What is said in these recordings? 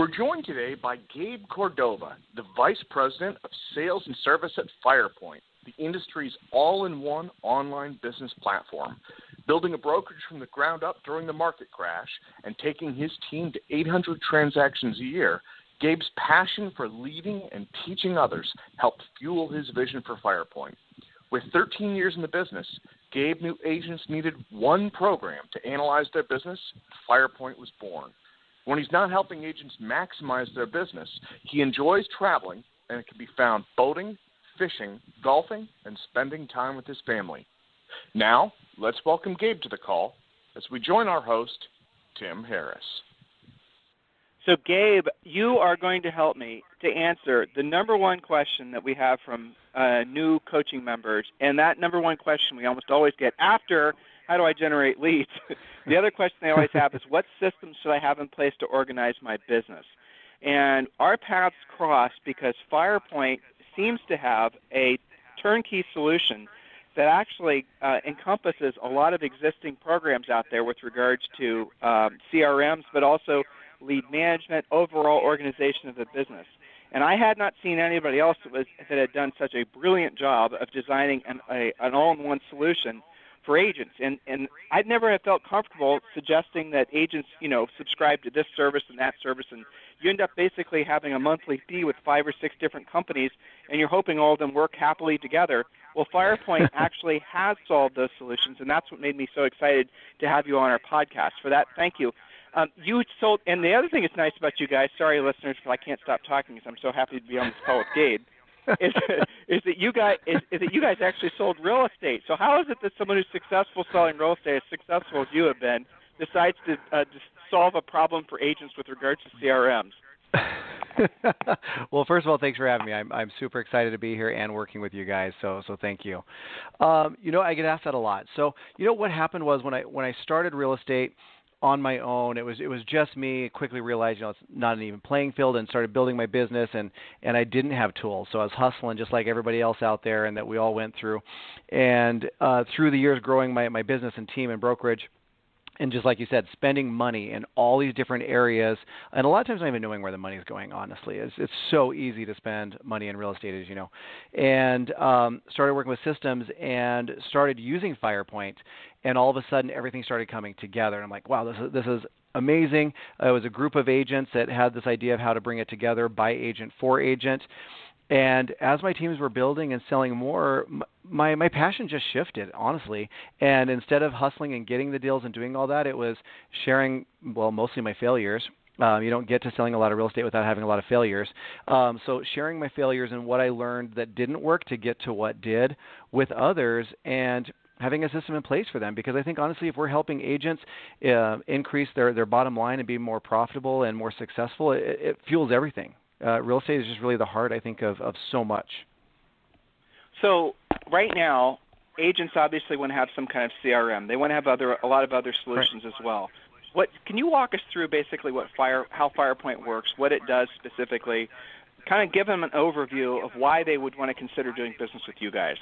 We're joined today by Gabe Cordova, the Vice President of Sales and Service at FirePoint, the industry's all-in-one online business platform. Building a brokerage from the ground up during the market crash and taking his team to 800 transactions a year, Gabe's passion for leading and teaching others helped fuel his vision for FirePoint. With 13 years in the business, Gabe knew agents needed one program to analyze their business. FirePoint was born. When he's not helping agents maximize their business, he enjoys traveling, and it can be found boating, fishing, golfing, and spending time with his family. Now, let's welcome Gabe to the call as we join our host, Tim Harris. So, Gabe, you are going to help me to answer the number one question that we have from new coaching members, and that number one question we almost always get after, how do I generate leads? The other question they always have is, what systems should I have in place to organize my business? And our paths cross because FirePoint seems to have a turnkey solution that actually encompasses a lot of existing programs out there with regards to CRMs, but also lead management, overall organization of the business. And I had not seen anybody else that had done such a brilliant job of designing an all-in-one solution for agents. And I'd never have felt comfortable suggesting that agents, subscribe to this service and that service, and you end up basically having a monthly fee with 5 or 6 different companies, and you're hoping all of them work happily together. Well, FirePoint actually has solved those solutions, and that's what made me so excited to have you on our podcast. For that, thank you. You sold, and the other thing that's nice about you guys, sorry listeners, but I can't stop talking because I'm so happy to be on this call with Gabe, is that you guys actually sold real estate. So how is it that someone who's successful selling real estate, as successful as you have been, decides to solve a problem for agents with regards to CRMs? Well, first of all, thanks for having me. I'm super excited to be here and working with you guys. So thank you. I get asked that a lot. So what happened was when I started real estate on my own, it was just me. Quickly realized it's not an even playing field, and started building my business, and I didn't have tools, so I was hustling just like everybody else out there, and that we all went through. And through the years, growing my business and team and brokerage. And just like you said, spending money in all these different areas, and a lot of times not even knowing where the money is going, honestly. It's so easy to spend money in real estate, as you know. And started working with systems and started using FirePoint, and all of a sudden everything started coming together. And I'm like, wow, this is amazing. It was a group of agents that had this idea of how to bring it together by agent for agent. And as my teams were building and selling more, my passion just shifted, honestly. And instead of hustling and getting the deals and doing all that, it was sharing, mostly my failures. You don't get to selling a lot of real estate without having a lot of failures. So sharing my failures and what I learned that didn't work to get to what did with others, and having a system in place for them. Because I think, honestly, if we're helping agents increase their bottom line and be more profitable and more successful, it fuels everything. Real estate is just really the heart, I think, of so much. So right now, agents obviously want to have some kind of CRM. They want to have a lot of other solutions as well. Can you walk us through basically how FirePoint works, what it does specifically, kind of give them an overview of why they would want to consider doing business with you guys?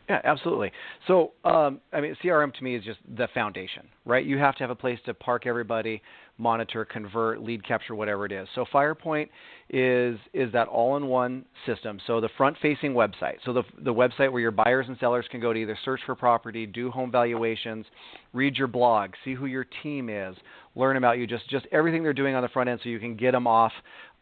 Yeah, absolutely. So, CRM to me is just the foundation, right? You have to have a place to park everybody, monitor, convert, lead capture, whatever it is. So FirePoint is that all-in-one system. So the front-facing website, so the website where your buyers and sellers can go to either search for property, do home valuations, read your blog, see who your team is, learn about you, just everything they're doing on the front end, so you can get them off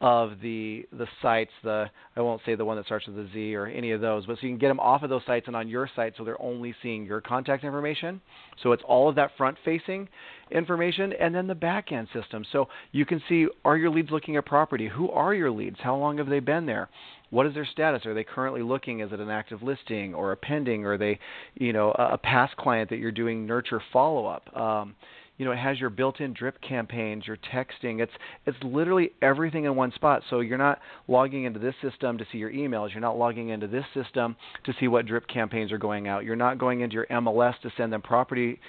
of the sites, I won't say the one that starts with a Z or any of those, but so you can get them off of those sites and on your site, so they're only seeing your contact information. So it's all of that front-facing information, and then the back-end system. So you can see, are your leads looking at property? Who are your leads? How long have they been there? What is their status? Are they currently looking? Is it an active listing or a pending? Or are they, a past client that you're doing nurture follow-up? It has your built-in drip campaigns, your texting. It's literally everything in one spot. So you're not logging into this system to see your emails. You're not logging into this system to see what drip campaigns are going out. You're not going into your MLS to send them property,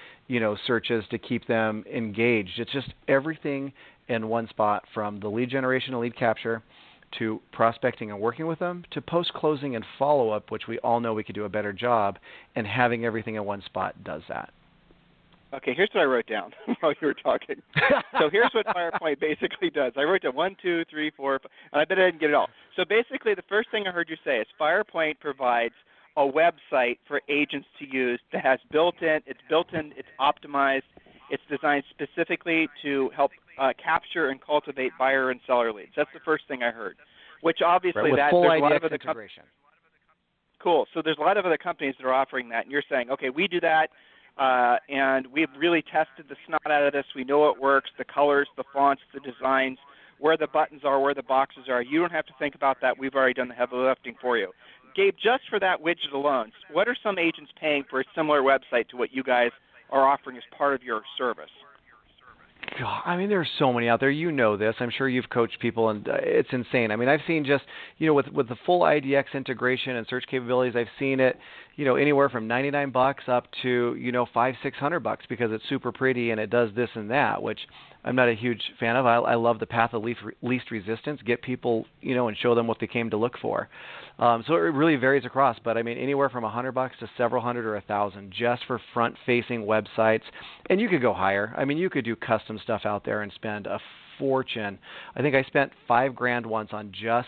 searches to keep them engaged. It's just everything in one spot, from the lead generation and lead capture to prospecting and working with them, to post-closing and follow-up, which we all know we could do a better job, and having everything in one spot does that. Okay, here's what I wrote down while you were talking. So here's what FirePoint basically does. I wrote down 1, 2, 3, 4, 5, and I bet I didn't get it all. So basically the first thing I heard you say is FirePoint provides a website for agents to use that has built-in, it's optimized, it's designed specifically to help capture and cultivate buyer and seller leads. That's the first thing I heard, which obviously with that full there's a lot IDX of other integration. Cool. So there's a lot of other companies that are offering that, and you're saying, okay, we do that, and we've really tested the snot out of this. We know it works, the colors, the fonts, the designs, where the buttons are, where the boxes are. You don't have to think about that. We've already done the heavy lifting for you. Gabe, just for that widget alone, what are some agents paying for a similar website to what you guys are offering as part of your service? God, I mean, there's so many out there. You know this. I'm sure you've coached people, and it's insane. I mean, I've seen just, with the full IDX integration and search capabilities, I've seen it, anywhere from $99 up to, $500-$600 because it's super pretty and it does this and that, which I'm not a huge fan of. I love the path of least resistance, get people, and show them what they came to look for. So it really varies across, but I mean, anywhere from $100 to several hundred or $1,000 just for front-facing websites, and you could go higher. I mean, you could do custom stuff out there and spend a fortune. I think I spent $5,000 once on just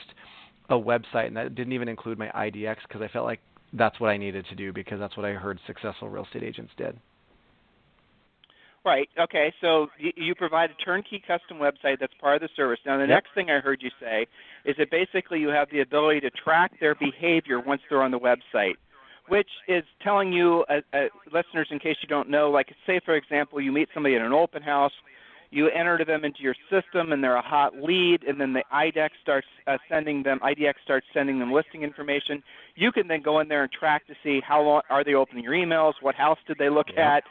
a website, and that didn't even include my IDX because I felt like that's what I needed to do because that's what I heard successful real estate agents did. Right. Okay. So you provide a turnkey custom website that's part of the service. Now, the next thing I heard you say is that basically you have the ability to track their behavior once they're on the website, which is telling you, listeners, in case you don't know, like say, for example, you meet somebody at an open house, you enter them into your system, and they're a hot lead, and then the IDX starts sending them listing information. You can then go in there and track to see how long are they opening your emails, what house did they look at,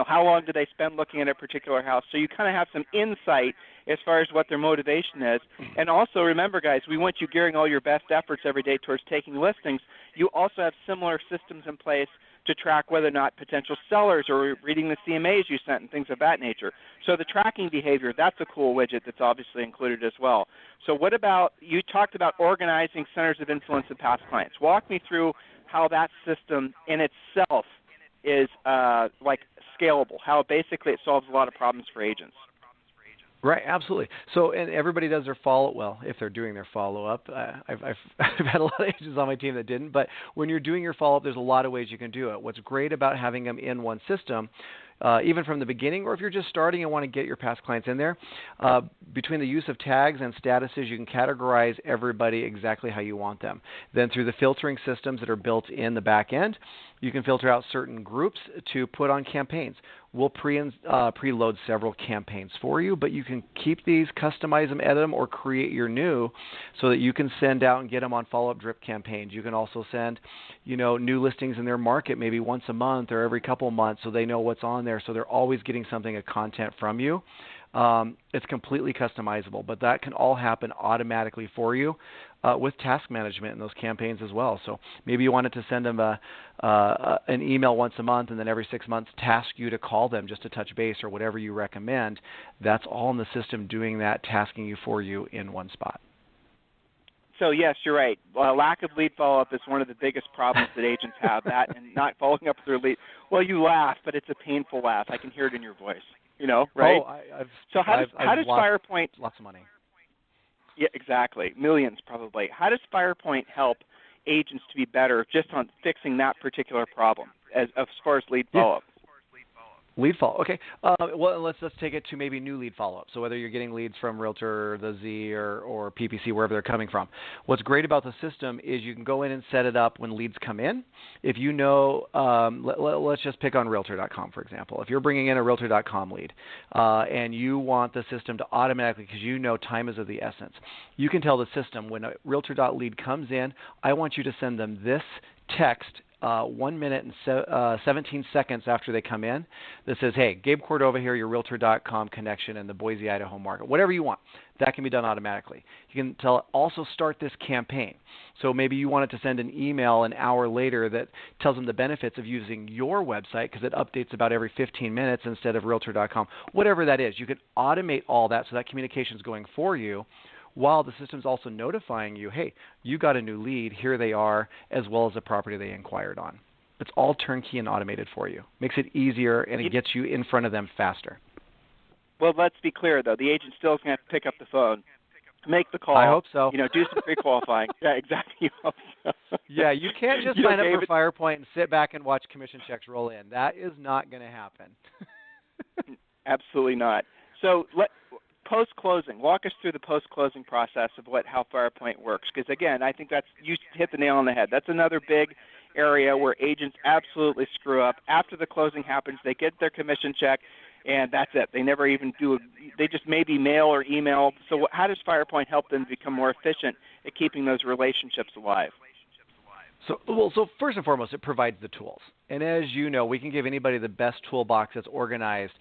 how long did they spend looking at a particular house. So you kind of have some insight as far as what their motivation is. And also remember, guys, we want you gearing all your best efforts every day towards taking listings. You also have similar systems in place to track whether or not potential sellers are reading the CMAs you sent and things of that nature. So the tracking behavior, that's a cool widget that's obviously included as well. So what about, you talked about organizing centers of influence and past clients. Walk me through how that system in itself is like scalable, how basically it solves a lot of problems for agents. Right, absolutely. So, and everybody does their follow-up, well, if they're doing their follow-up. I've had a lot of agents on my team that didn't, but when you're doing your follow-up, there's a lot of ways you can do it. What's great about having them in one system, even from the beginning, or if you're just starting and want to get your past clients in there, between the use of tags and statuses, you can categorize everybody exactly how you want them. Then through the filtering systems that are built in the back end, you can filter out certain groups to put on campaigns. We'll preload several campaigns for you, but you can keep these, customize them, edit them, or create your new so that you can send out and get them on follow-up drip campaigns. You can also send, new listings in their market maybe once a month or every couple of months so they know what's on there, so they're always getting something of content from you. It's completely customizable, but that can all happen automatically for you with task management in those campaigns as well. So maybe you wanted to send them an email once a month and then every 6 months task you to call them just to touch base or whatever you recommend. That's all in the system doing that, tasking you for you in one spot. So, yes, you're right. Lack of lead follow-up is one of the biggest problems that agents have, that and not following up with their lead. Well, you laugh, but it's a painful laugh. I can hear it in your voice. Right? Oh, how does FirePoint lots of money? Yeah, exactly. Millions probably. How does FirePoint help agents to be better just on fixing that particular problem as far as lead follow-up? Lead follow. Okay. Well, let's take it to maybe new lead follow-up. So whether you're getting leads from Realtor, the Z, or PPC, wherever they're coming from. What's great about the system is you can go in and set it up when leads come in. If you know, let's just pick on Realtor.com, for example. If you're bringing in a Realtor.com lead and you want the system to automatically, because time is of the essence, you can tell the system when a Realtor.lead comes in, I want you to send them this text 1 minute and 17 seconds after they come in that says, hey, Gabe Cordova here, your Realtor.com connection in the Boise, Idaho market. Whatever you want. That can be done automatically. You can tell it also start this campaign. So maybe you want it to send an email an hour later that tells them the benefits of using your website because it updates about every 15 minutes instead of Realtor.com. Whatever that is, you can automate all that so that communication is going for you, while the system's also notifying you, hey, you got a new lead, here they are, as well as the property they inquired on. It's all turnkey and automated for you. Makes it easier, and it gets you in front of them faster. Well, let's be clear, though. The agent still is going to have to pick up the phone, make the call. I hope so. Do some pre-qualifying. Yeah, exactly. You hope so. Yeah, you can't just sign up for FirePoint and sit back and watch commission checks roll in. That is not going to happen. Absolutely not. So post-closing, walk us through the post-closing process of how FirePoint works. Because, again, I think you hit the nail on the head. That's another big area where agents absolutely screw up. After the closing happens, they get their commission check, and that's it. They never even they just maybe mail or email. So how does FirePoint help them become more efficient at keeping those relationships alive? So first and foremost, it provides the tools. And as you know, we can give anybody the best toolbox that's organized.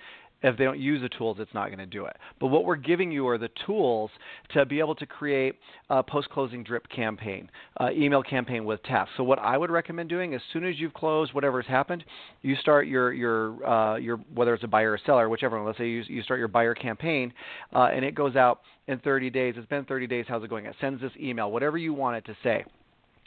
If they don't use the tools, it's not going to do it. But what we're giving you are the tools to be able to create a post-closing drip campaign, email campaign with tasks. So what I would recommend doing, as soon as you've closed whatever's happened, you start your whether it's a buyer or seller, whichever one. Let's say you start your buyer campaign, and it goes out in 30 days. It's been 30 days. How's it going? It sends this email, whatever you want it to say.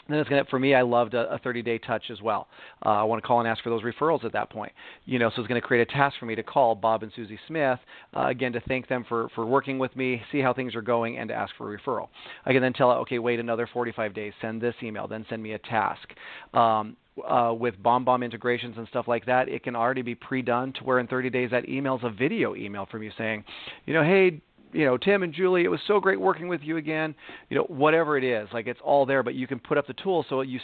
Then it's going to, for me, I loved a 30-day touch as well. I want to call and ask for those referrals at that point. So it's going to create a task for me to call Bob and Susie Smith, again, to thank them for working with me, see how things are going, and to ask for a referral. I can then tell it, okay, wait another 45 days, send this email, then send me a task. With BombBomb integrations and stuff like that, it can already be pre-done to where in 30 days that email's a video email from you saying, hey, Tim and Julie, it was so great working with you again. Whatever it is, like it's all there, but you can put up the tool. So you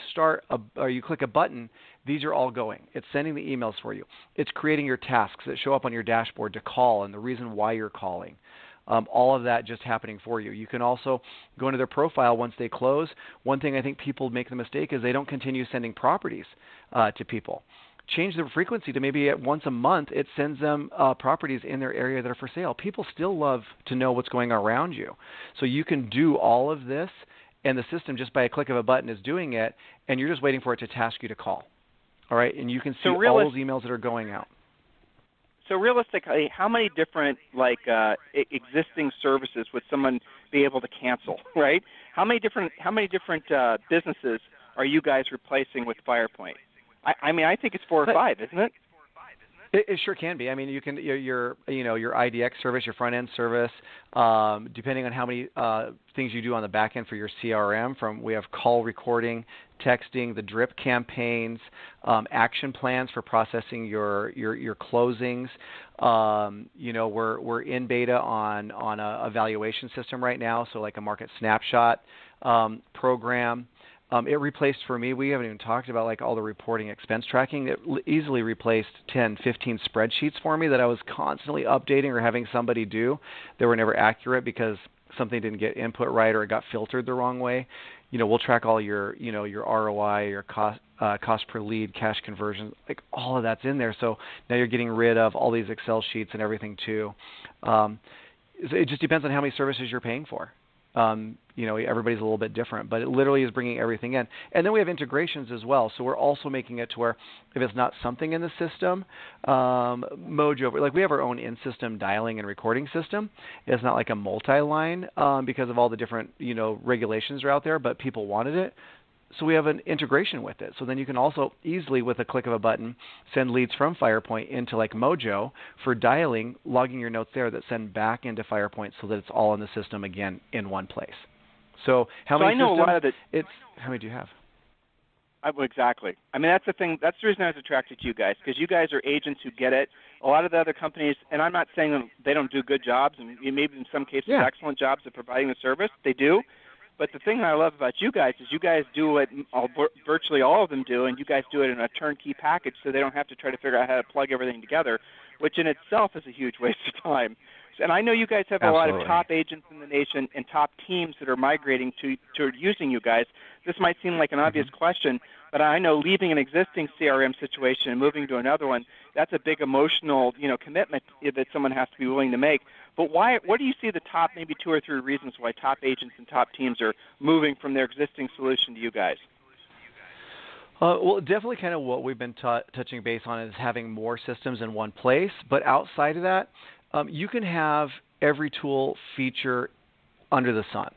or you click a button. These are all going. It's sending the emails for you. It's creating your tasks that show up on your dashboard to call and the reason why you're calling. All of that just happening for you. You can also go into their profile once they close. One thing I think people make the mistake is they don't continue sending properties to people. Change the frequency to maybe at once a month. It sends them properties in their area that are for sale. People still love to know what's going on around you. So you can do all of this, and the system just by a click of a button is doing it, and you're just waiting for it to task you to call. All right, and you can see all those emails that are going out. So realistically, how many different existing services would someone be able to cancel? Right? How many different businesses are you guys replacing with FirePoint? I think it's 4 or 5, isn't it? It sure can be. I mean, you can your IDX service, your front end service, depending on how many things you do on the back end for your CRM. We have call recording, texting, the drip campaigns, action plans for processing your closings. We're in beta on a evaluation system right now, so like a market snapshot program. It replaced for me, we haven't even talked about like all the reporting expense tracking. It easily replaced 10, 15 spreadsheets for me that I was constantly updating or having somebody do. They were never accurate because something didn't get input right or it got filtered the wrong way. We'll track all your ROI, your cost per lead, cash conversion, like all of that's in there. So now you're getting rid of all these Excel sheets and everything too. It just depends on how many services you're paying for. Everybody's a little bit different, but it literally is bringing everything in. And then we have integrations as well. So we're also making it to where if it's not something in the system, Mojo, like we have our own in-system dialing and recording system. It's not like a multi-line because of all the different, regulations are out there, but people wanted it. So we have an integration with it. So then you can also easily, with a click of a button, send leads from FirePoint into like Mojo for dialing, logging your notes there that send back into FirePoint so that it's all in the system again in one place. So how many systems? A lot of it. How many do you have? Exactly. I mean, that's the thing. That's the reason I was attracted to you guys, because you guys are agents who get it. A lot of the other companies, and I'm not saying that they don't do good jobs, and maybe in some cases excellent jobs of providing the service. They do. But the thing I love about you guys is you guys do what virtually all of them do, and you guys do it in a turnkey package so they don't have to try to figure out how to plug everything together, which in itself is a huge waste of time. And I know you guys have a lot of top agents in the nation and top teams that are migrating to using you guys. This might seem like an obvious question, but I know leaving an existing CRM situation and moving to another one, that's a big emotional commitment that someone has to be willing to make. But what do you see the top maybe 2 or 3 reasons why top agents and top teams are moving from their existing solution to you guys? Well, definitely kind of what we've been touching base on is having more systems in one place. But outside of that, you can have every tool feature under the sun.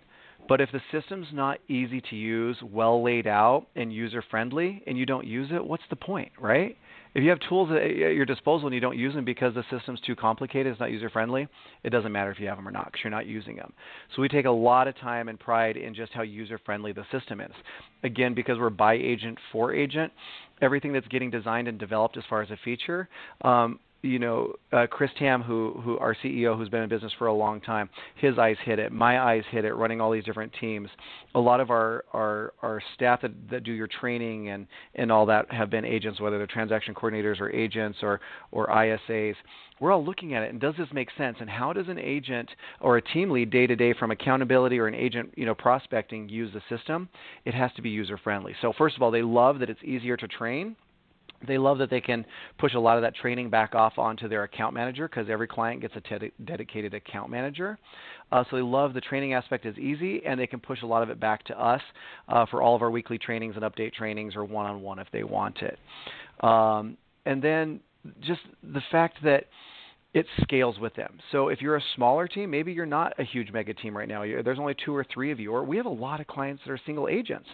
But if the system's not easy to use, well laid out, and user-friendly, and you don't use it, what's the point, right? If you have tools at your disposal and you don't use them because the system's too complicated, it's not user-friendly, it doesn't matter if you have them or not because you're not using them. So we take a lot of time and pride in just how user-friendly the system is. Again, because we're by agent for agent, everything that's getting designed and developed as far as a feature, Chris Tam, who our CEO, who's been in business for a long time, his eyes hit it. My eyes hit it. Running all these different teams. A lot of our staff that do your training and all that have been agents, whether they're transaction coordinators or agents or ISAs. We're all looking at it, and does this make sense? And how does an agent or a team lead day to day from accountability or an agent prospecting use the system? It has to be user friendly. So first of all, they love that it's easier to train. They love that they can push a lot of that training back off onto their account manager because every client gets a dedicated account manager. So they love the training aspect is easy, and they can push a lot of it back to us for all of our weekly trainings and update trainings or one-on-one if they want it. And then just the fact that it scales with them. So if you're a smaller team, maybe you're not a huge mega team right now. There's only 2 or 3 of you, or we have a lot of clients that are single agents.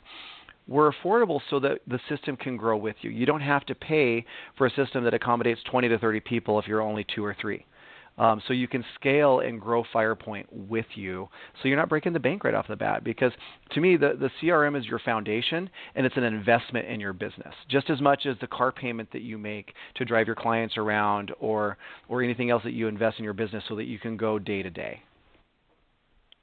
We're affordable so that the system can grow with you. You don't have to pay for a system that accommodates 20 to 30 people if you're only 2 or 3. So you can scale and grow FirePoint with you so you're not breaking the bank right off the bat. Because to me, the CRM is your foundation, and it's an investment in your business, just as much as the car payment that you make to drive your clients around or anything else that you invest in your business so that you can go day to day.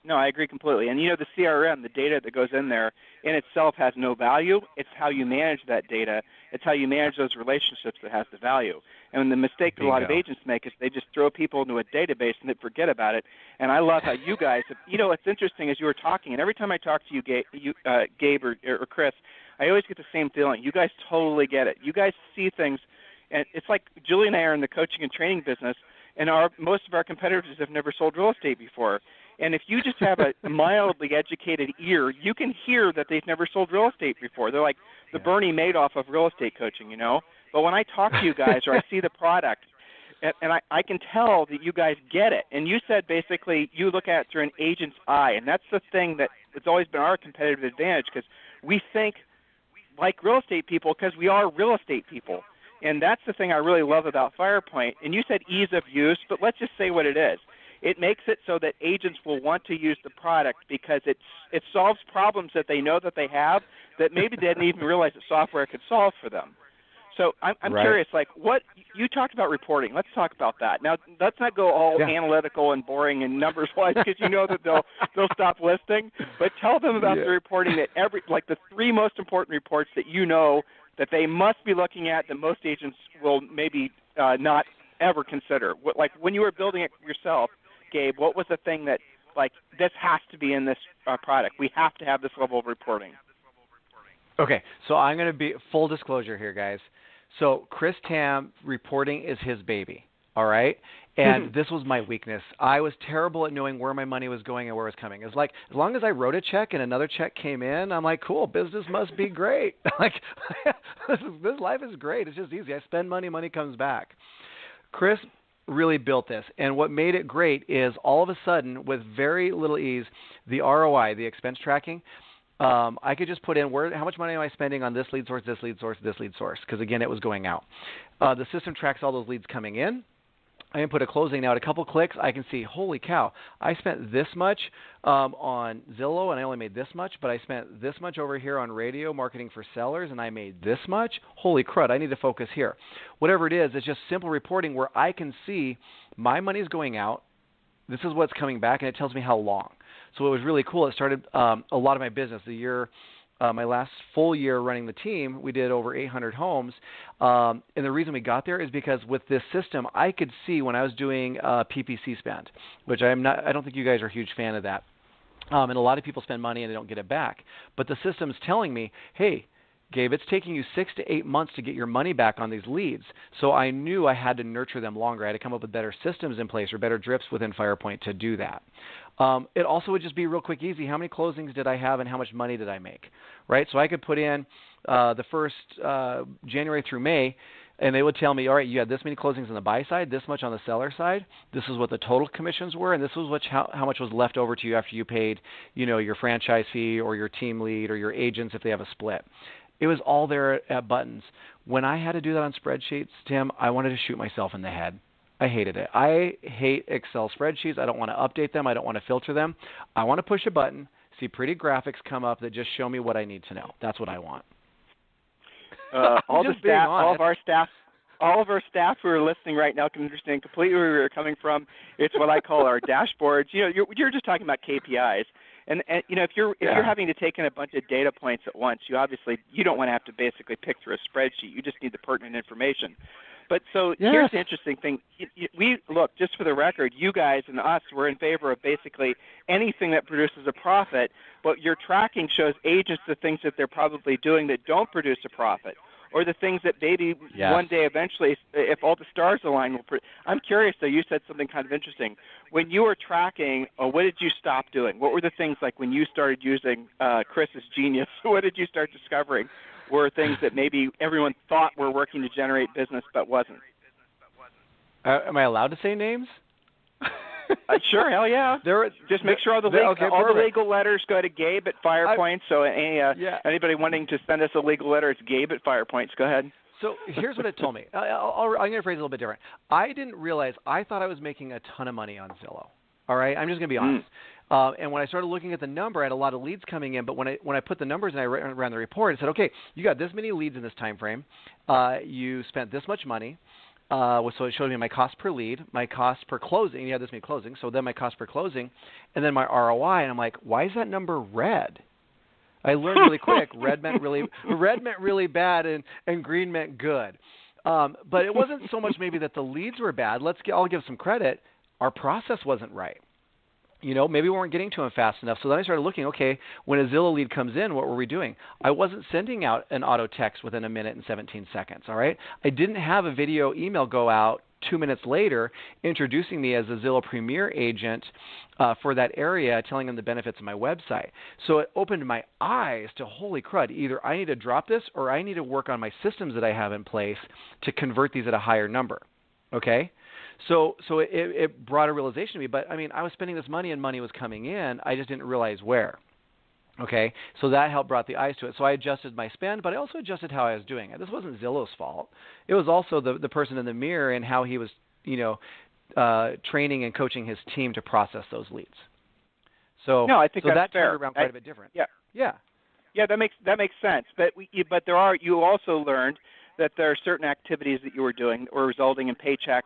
No, I agree completely. And the CRM, the data that goes in there in itself has no value. It's how you manage that data. It's how you manage those relationships that has the value. And the mistake that a lot of agents make is they just throw people into a database and they forget about it. And I love how you guys, it's interesting as you were talking, and every time I talk to you, Gabe or Chris, I always get the same feeling. You guys totally get it. You guys see things, and it's like Julie and I are in the coaching and training business, and most of our competitors have never sold real estate before. And if you just have a mildly educated ear, you can hear that they've never sold real estate before. They're like the Bernie Madoff of real estate coaching, But when I talk to you guys or I see the product, and I can tell that you guys get it. And you said basically you look at it through an agent's eye, and that's the thing that it's always been our competitive advantage because we think like real estate people because we are real estate people. And that's the thing I really love about FirePoint. And you said ease of use, but let's just say what it is. It makes it so that agents will want to use the product because it solves problems that they know that they have that maybe they didn't even realize that software could solve for them. So I'm curious, what you talked about reporting. Let's talk about that. Now, let's not go all analytical and boring and numbers-wise because that they'll stop listening. But tell them about the reporting that the 3 most important reports that that they must be looking at that most agents will maybe not ever consider. When you were building it yourself, Gabe, what was the thing that, this has to be in this product? We have to have this level of reporting. Okay, so I'm going to be full disclosure here, guys. So Chris Tam, reporting is his baby, all right? And this was my weakness. I was terrible at knowing where my money was going and where it was coming. It's like, as long as I wrote a check and another check came in, I'm like, cool, business must be great. This life is great. It's just easy. I spend money, money comes back. Chris really built this, and what made it great is all of a sudden, with very little ease, the ROI, the expense tracking, I could just put in how much money am I spending on this lead source, this lead source, this lead source, because again, it was going out. The system tracks all those leads coming in. I can put a closing now. At a couple clicks, I can see, holy cow, I spent this much on Zillow, and I only made this much, but I spent this much over here on radio marketing for sellers, and I made this much. Holy crud, I need to focus here. Whatever it is, it's just simple reporting where I can see my money's going out, this is what's coming back, and it tells me how long. So it was really cool. It started a lot of my business. My last full year running the team, we did over 800 homes. And the reason we got there is because with this system, I could see when I was doing PPC spend, which I don't think you guys are a huge fan of that. And a lot of people spend money and they don't get it back. But the system's telling me, hey, Gabe, it's taking you 6 to 8 months to get your money back on these leads. So I knew I had to nurture them longer. I had to come up with better systems in place or better drips within FirePoint to do that. It also would just be real quick, easy. How many closings did I have and how much money did I make, right? So I could put in the first January through May, And they would tell me, all right, you had this many closings on the buy side, this much on the seller side. This is what the total commissions were, and this was how much was left over to you after you paid, your franchise fee or your team lead or your agents if they have a split. It was all there at buttons. When I had to do that on spreadsheets, Tim, I wanted to shoot myself in the head. I hated it. I hate Excel spreadsheets. I don't want to update them. I don't want to filter them. I want to push a button, see pretty graphics come up that just show me what I need to know. That's what I want. All of our staff who are listening right now can understand completely where we're coming from. It's what I call our dashboards. You're just talking about KPIs, and if you're having to take in a bunch of data points at once, you don't want to have to basically pick through a spreadsheet. You just need the pertinent information. But here's the interesting thing. We look, just for the record, you guys and us, we're in favor of basically anything that produces a profit, but your tracking shows agents the things that they're probably doing that don't produce a profit, or the things that maybe one day eventually, if all the stars align, I'm curious, though, you said something kind of interesting. When you were tracking, what did you stop doing? What were the things like when you started using Chris's Genius? What did you start discovering were things that maybe everyone thought were working to generate business but wasn't? Am I allowed to say names? Sure, hell yeah. Just make sure all the legal letters go to Gabe at FirePoint. So anybody wanting to send us a legal letter, it's Gabe at FirePoint. Go ahead. So here's what it told me. I'm going to phrase it a little bit different. I didn't realize, I thought I was making a ton of money on Zillow. All right? I'm just going to be honest. And when I started looking at the number, I had a lot of leads coming in. But when I put the numbers and I ran the report, it said, okay, you got this many leads in this time frame. You spent this much money. So it showed me my cost per lead, my cost per closing. You had this many closings. So then my cost per closing, and then my ROI. And I'm like, why is that number red? I learned really quick. Red meant really bad, and green meant good. But it wasn't so much maybe that the leads were bad. I'll give some credit. Our process wasn't right. Maybe we weren't getting to them fast enough. So then I started looking, okay, when a Zillow lead comes in, what were we doing? I wasn't sending out an auto text within a minute and 17 seconds, all right? I didn't have a video email go out 2 minutes later introducing me as a Zillow Premier agent for that area, telling them the benefits of my website. So it opened my eyes to, holy crud, either I need to drop this or I need to work on my systems that I have in place to convert these at a higher number, okay? So it brought a realization to me, but I was spending this money and money was coming in. I just didn't realize where. Okay, so that helped brought the eyes to it. So I adjusted my spend, but I also adjusted how I was doing it. This wasn't Zillow's fault. It was also the person in the mirror and how he was, training and coaching his team to process those leads. So no, I think that's that fair. turned around quite a bit different. Yeah, that makes sense. But you also learned that there are certain activities that you were doing that were resulting in paychecks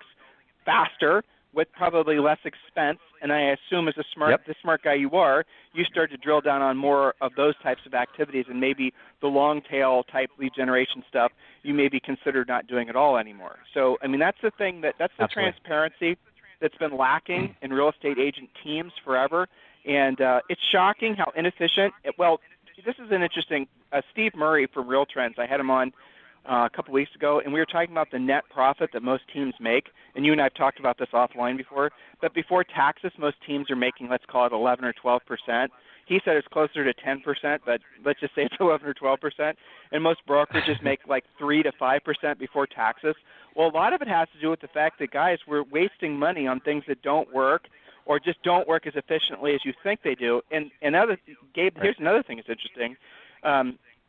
faster with probably less expense, and I assume as the smart guy you are, you start to drill down on more of those types of activities, and maybe the long tail type lead generation stuff you maybe consider not doing at all anymore. So that's the thing that's the transparency that's been lacking in real estate agent teams forever, and it's shocking how inefficient. This is an interesting. Steve Murray from Real Trends, I had him on a couple weeks ago, and we were talking about the net profit that most teams make. And you and I have talked about this offline before. But before taxes, most teams are making, let's call it 11 or 12%. He said it's closer to 10%, but let's just say it's 11 or 12%. And most brokerages make like 3 to 5% before taxes. Well, a lot of it has to do with the fact that, guys, we're wasting money on things that don't work or just don't work as efficiently as you think they do. And Gabe, here's another thing that's interesting.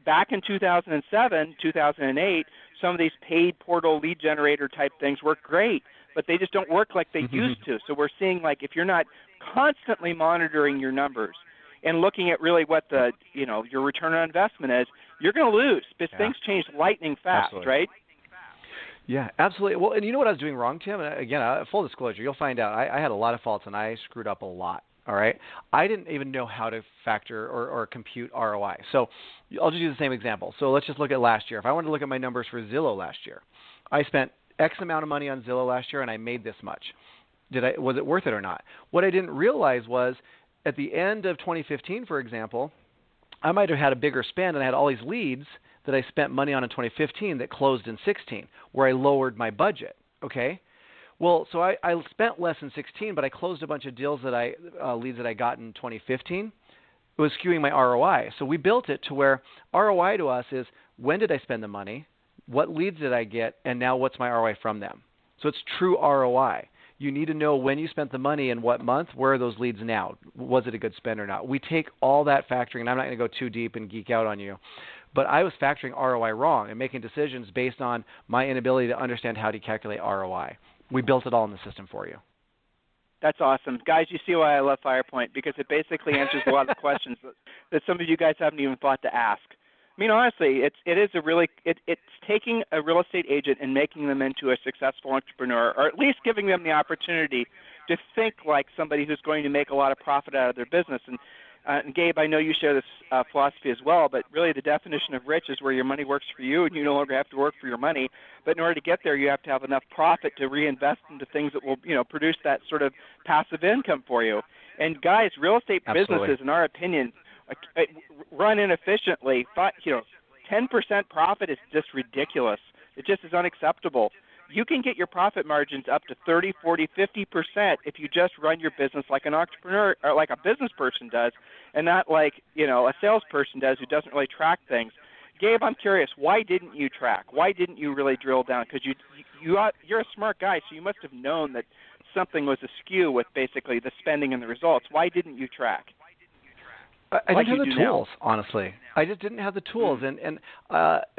Back in 2007, 2008, some of these paid portal lead generator type things work great, but they just don't work like they used to. So we're seeing, like, if you're not constantly monitoring your numbers and looking at really what your return on investment is, you're going to lose because things change lightning fast, right? Yeah, absolutely. Well, and you know what I was doing wrong, Tim? And again, full disclosure, you'll find out I had a lot of faults and I screwed up a lot. All right. I didn't even know how to factor or compute ROI. So I'll just use the same example. So let's just look at last year. If I wanted to look at my numbers for Zillow last year, I spent X amount of money on Zillow last year and I made this much. Was it worth it or not? What I didn't realize was at the end of 2015, for example, I might have had a bigger spend and I had all these leads that I spent money on in 2015 that closed in 16, where I lowered my budget. Okay. Well, so I spent less in 16, but I closed a bunch of deals leads that I got in 2015. It was skewing my ROI. So we built it to where ROI to us is when did I spend the money, what leads did I get, and now what's my ROI from them? So it's true ROI. You need to know when you spent the money and what month, where are those leads now? Was it a good spend or not? We take all that factoring, and I'm not going to go too deep and geek out on you, but I was factoring ROI wrong and making decisions based on my inability to understand how to calculate ROI. We built it all in the system for you. That's awesome. Guys, you see why I love FirePoint, because it basically answers a lot of questions that some of you guys haven't even thought to ask. I mean, honestly, it's taking a real estate agent and making them into a successful entrepreneur, or at least giving them the opportunity to think like somebody who's going to make a lot of profit out of their business. And Gabe, I know you share this philosophy as well, but really the definition of rich is where your money works for you and you no longer have to work for your money. But in order to get there, you have to have enough profit to reinvest into things that will, produce that sort of passive income for you. And guys, real estate businesses, in our opinion, run inefficiently. 10% profit is just ridiculous. It just is unacceptable. You can get your profit margins up to 30, 40, 50% if you just run your business like an entrepreneur or like a business person does, and not like a salesperson does who doesn't really track things. Gabe, I'm curious, why didn't you track? Why didn't you really drill down? Because you're a smart guy, so you must have known that something was askew with basically the spending and the results. Why didn't you track? I didn't have the tools, honestly. I just didn't have the tools, and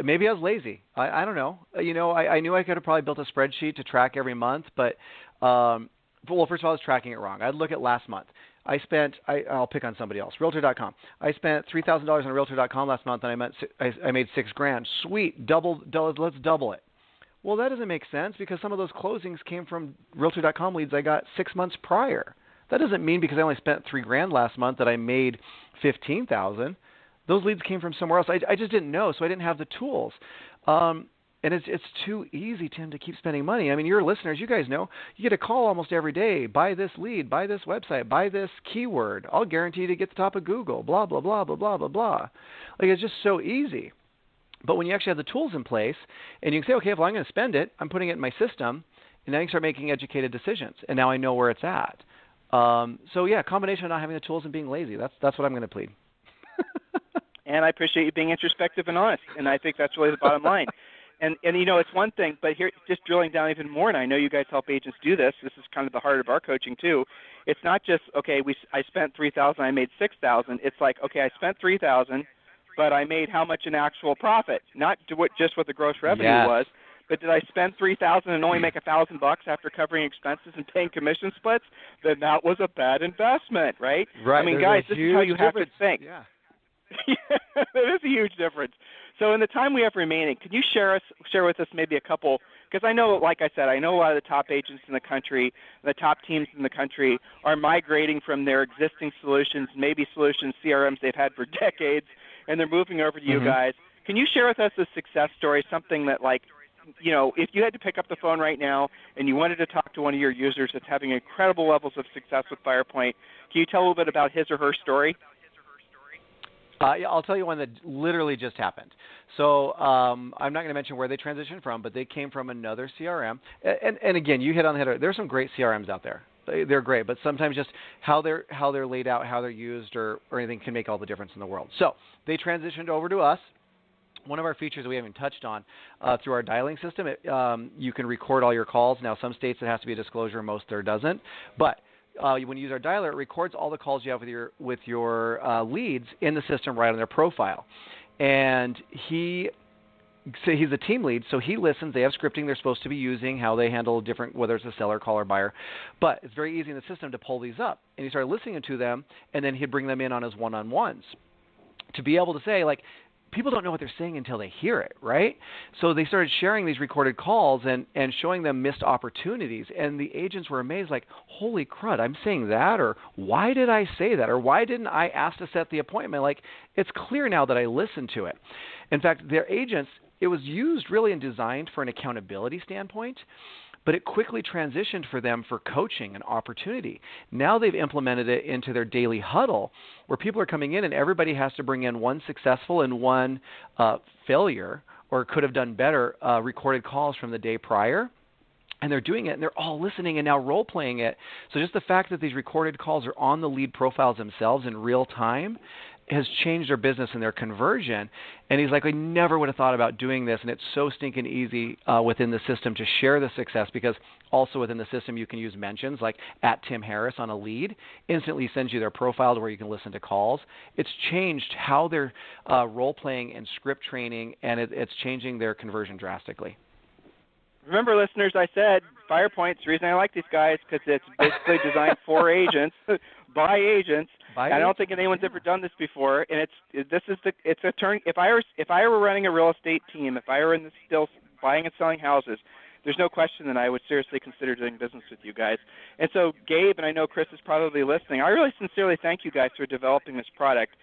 maybe I was lazy. I don't know. I knew I could have probably built a spreadsheet to track every month, but well, first of all, I was tracking it wrong. I'd look at last month. I'll pick on somebody else. Realtor.com. I spent $3,000 on Realtor.com last month, and I made $6,000. Sweet, let's double it. Well, that doesn't make sense because some of those closings came from Realtor.com leads I got 6 months prior. That doesn't mean because I only spent $3,000 last month that I made $15,000. Those leads came from somewhere else. I just didn't know, so I didn't have the tools. And it's too easy, Tim, to keep spending money. I mean, your listeners, you guys know, you get a call almost every day. Buy this lead, buy this website, buy this keyword. I'll guarantee you to get to the top of Google, blah, blah, blah, blah, blah, blah, blah. Like, it's just so easy. But when you actually have the tools in place and you can say, okay, well, I'm going to spend it, I'm putting it in my system, and then you can start making educated decisions. And now I know where it's at. So yeah, combination of not having the tools and being lazy. That's what I'm going to plead. And I appreciate you being introspective and honest, and I think that's really the bottom line. And it's one thing, but here, just drilling down even more, and I know you guys help agents do this. This is kind of the heart of our coaching too. It's not just I spent $3,000, I made $6,000. It's like, okay, I spent $3,000, but I made how much in actual profit? Not just what the gross revenue was. But did I spend $3,000 and only make $1,000 after covering expenses and paying commission splits? Then that was a bad investment, right? Right. I mean, guys, this is how you have to think. Yeah. It is a huge difference. So in the time we have remaining, can you share with us maybe a couple? Because I know, like I said, I know a lot of the top agents in the country, the top teams in the country are migrating from their existing solutions, maybe solutions, CRMs they've had for decades, and they're moving over to you guys. Can you share with us a success story, something that if you had to pick up the phone right now and you wanted to talk to one of your users that's having incredible levels of success with FirePoint, can you tell a little bit about his or her story? Yeah, I'll tell you one that literally just happened. So I'm not going to mention where they transitioned from, but they came from another CRM. And again, you hit on the head. There's some great CRMs out there. They're great, but sometimes just how they're laid out, how they're used, or anything can make all the difference in the world. So they transitioned over to us. One of our features that we haven't touched on through our dialing system, you can record all your calls. Now, some states it has to be a disclosure, most there doesn't. But when you use our dialer, it records all the calls you have with your leads in the system right on their profile. And he's a team lead, so he listens. They have scripting they're supposed to be using, how they handle different, whether it's a seller, caller, buyer. But it's very easy in the system to pull these up. And he started listening to them, and then he'd bring them in on his one-on-ones to be able to say, people don't know what they're saying until they hear it, right? So they started sharing these recorded calls and showing them missed opportunities. And the agents were amazed, holy crud, I'm saying that? Or why did I say that? Or why didn't I ask to set the appointment? It's clear now that I listened to it. In fact, their agents, it was used really and designed for an accountability standpoint, but it quickly transitioned for them for coaching and opportunity. Now they've implemented it into their daily huddle where people are coming in and everybody has to bring in one successful and one failure or could have done better recorded calls from the day prior. And they're doing it, and they're all listening and now role-playing it. So just the fact that these recorded calls are on the lead profiles themselves in real time, has changed their business and their conversion. And he's like, I never would have thought about doing this, and it's so stinking easy within the system to share the success, because also within the system you can use mentions like @TimHarris on a lead, instantly sends you their profile to where you can listen to calls. It's changed how they're role-playing and script training, and it's changing their conversion drastically. Remember, listeners, I said FirePoint, the reason I like these guys, because it's basically designed for agents, by agents. I don't think anyone's ever done this before, and it's a turn. If I were running a real estate team, if I were in the still buying and selling houses, there's no question that I would seriously consider doing business with you guys. And so, Gabe, and I know Chris is probably listening, I really sincerely thank you guys for developing this product.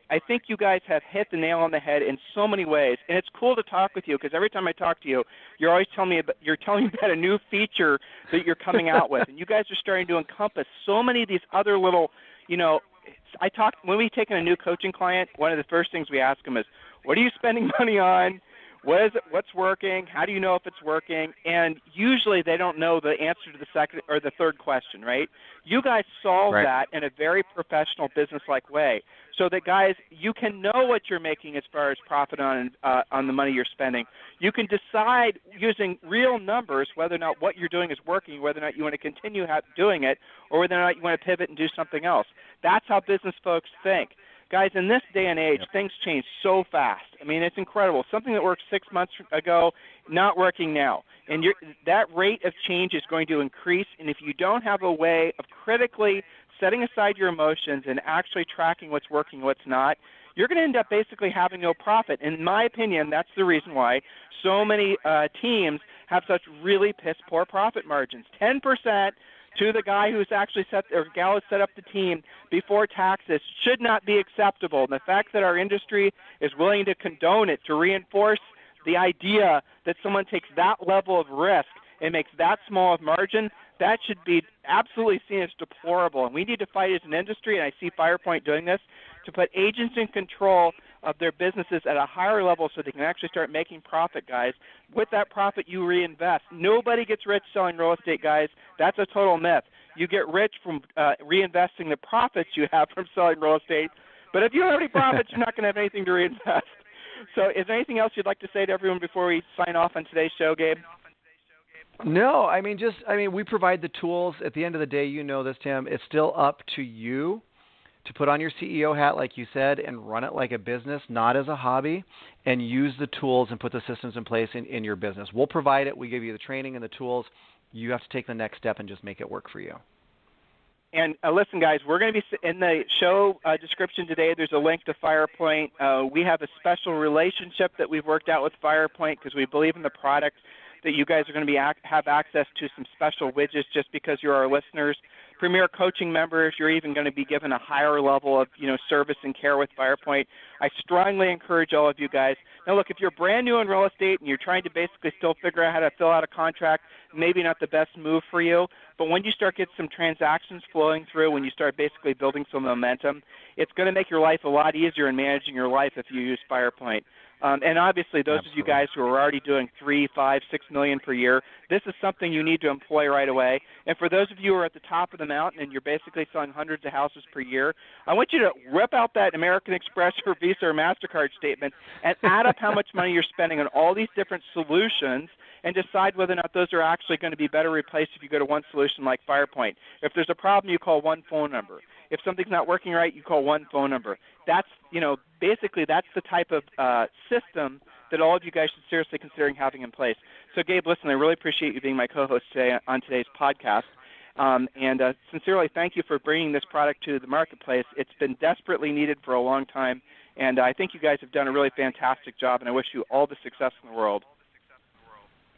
I think you guys have hit the nail on the head in so many ways, and it's cool to talk with you, because every time I talk to you, you're always telling me about a new feature that you're coming out with, and you guys are starting to encompass so many of these other little, when we take in a new coaching client, one of the first things we ask them is, what are you spending money on? What's working? How do you know if it's working? And usually they don't know the answer to the second or the third question, right? You guys solve that in a very professional, business-like way, so that, guys, you can know what you're making as far as profit on the money you're spending. You can decide using real numbers whether or not what you're doing is working, whether or not you want to continue doing it, or whether or not you want to pivot and do something else. That's how business folks think. Guys, in this day and age, things change so fast. I mean, it's incredible. Something that worked 6 months ago, not working now. And that rate of change is going to increase, and if you don't have a way of critically setting aside your emotions and actually tracking what's working and what's not, you're going to end up basically having no profit. And in my opinion, that's the reason why so many teams have such really piss-poor profit margins. 10% to the guy who's actually gal who set up the team before taxes should not be acceptable. And the fact that our industry is willing to condone it, to reinforce the idea that someone takes that level of risk and makes that small of margin, that should be absolutely seen as deplorable. And we need to fight as an industry, and I see FirePoint doing this, to put agents in control of their businesses at a higher level so they can actually start making profit, guys. With that profit, you reinvest. Nobody gets rich selling real estate, guys. That's a total myth. You get rich from reinvesting the profits you have from selling real estate. But if you don't have any profits, you're not going to have anything to reinvest. So is there anything else you'd like to say to everyone before we sign off on today's show, Gabe? No, we provide the tools. At the end of the day, you know this, Tim, it's still up to you to put on your CEO hat, like you said, and run it like a business, not as a hobby, and use the tools and put the systems in place in your business. We'll provide it. We give you the training and the tools. You have to take the next step and just make it work for you. And listen, guys, we're going to be in the show description today. There's a link to FirePoint. We have a special relationship that we've worked out with FirePoint because we believe in the product, that you guys are going to have access to some special widgets just because you're our listeners. Premier coaching members, you're even going to be given a higher level of service and care with FirePoint. I strongly encourage all of you guys. Now, look, if you're brand new in real estate and you're trying to basically still figure out how to fill out a contract, maybe not the best move for you. But when you start getting some transactions flowing through, when you start basically building some momentum, it's going to make your life a lot easier in managing your life if you use FirePoint. And obviously, those of you guys who are already doing $3, $5, $6 million per year, this is something you need to employ right away. And for those of you who are at the top of the mountain and you're basically selling hundreds of houses per year, I want you to rip out that American Express or Visa or MasterCard statement and add up how much money you're spending on all these different solutions and decide whether or not those are actually going to be better replaced if you go to one solution like FirePoint. If there's a problem, you call one phone number. If something's not working right, you call one phone number. That's, basically that's the type of system that all of you guys should seriously considering having in place. So, Gabe, listen, I really appreciate you being my co-host today on today's podcast. And sincerely, thank you for bringing this product to the marketplace. It's been desperately needed for a long time, and I think you guys have done a really fantastic job, and I wish you all the success in the world.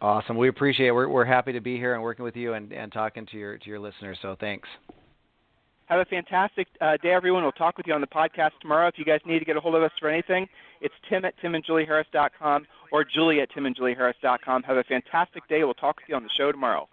Awesome. We appreciate it. We're happy to be here and working with you and talking to your listeners, so thanks. Have a fantastic day, everyone. We'll talk with you on the podcast tomorrow. If you guys need to get a hold of us for anything, it's tim@timandjulieharris.com or julie@timandjulieharris.com. Have a fantastic day. We'll talk with you on the show tomorrow.